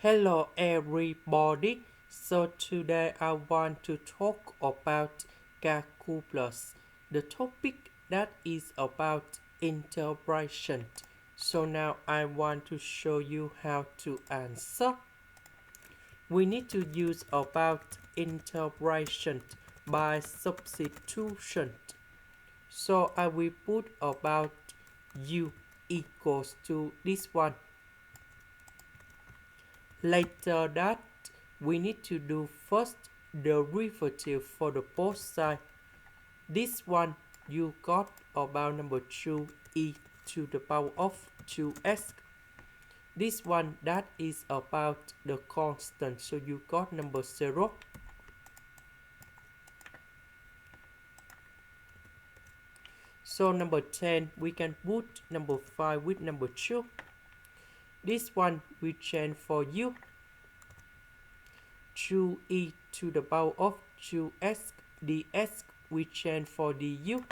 Hello everybody. So today I want to talk about calculus, the topic that is about integration. So now I want to show you how to answer. We need to use about integration by substitution. So I will put about u equals to this one. Later that, we need to do first derivative for the both sides. This one you got about number 2e to the power of 2x. This one that is about the constant, so you got number 0. So number 10, we can put number 5 with number 2. This one we change for u. 2e to the power of 2x dx we change for du.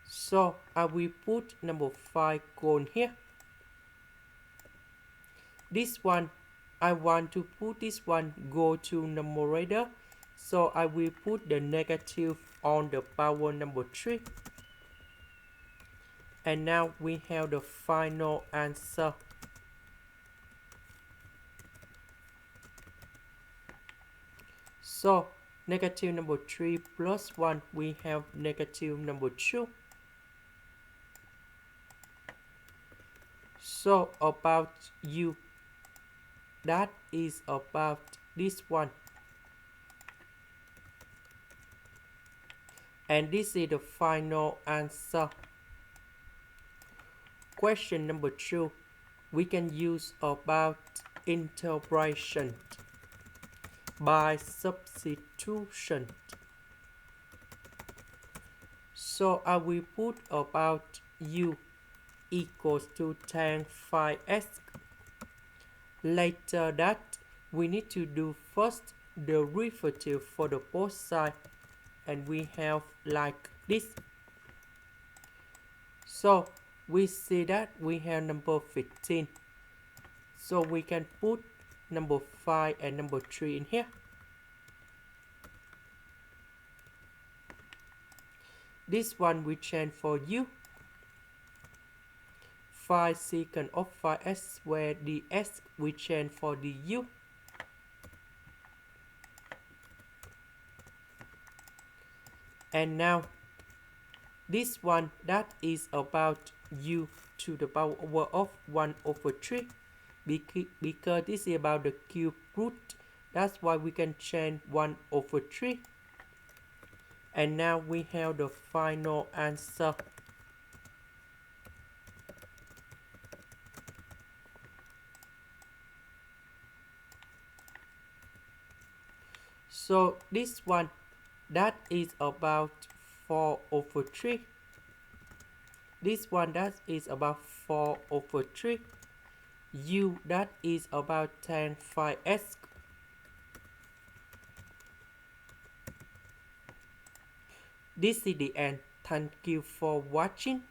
So I will put number 5 gone here. This one I want to put this one go to numerator, so I will put the negative on the power number 3. And now we have the final answer. So negative number 3 plus 1, we have negative number 2. So about u, that is about this one. And this is the final answer. Question number 2, we can use about integration by substitution. So I will put about u equals to tan5x. Later that, we need to do first derivative for the both sides, and we have like this. So we see that we have number 15. So we can put number 5 and number 3 in here. This one we change for u. 5 secant of 5x squared dx we change for du. And now this one that is about u to the power of 1 over 3, because this is about the cube root, that's why we can change 1 over 3. And now we have the final answer. So this one that is about 4 over 3. This one that is about 4 over 3. U that is about tan5x. This is the end. Thank you for watching.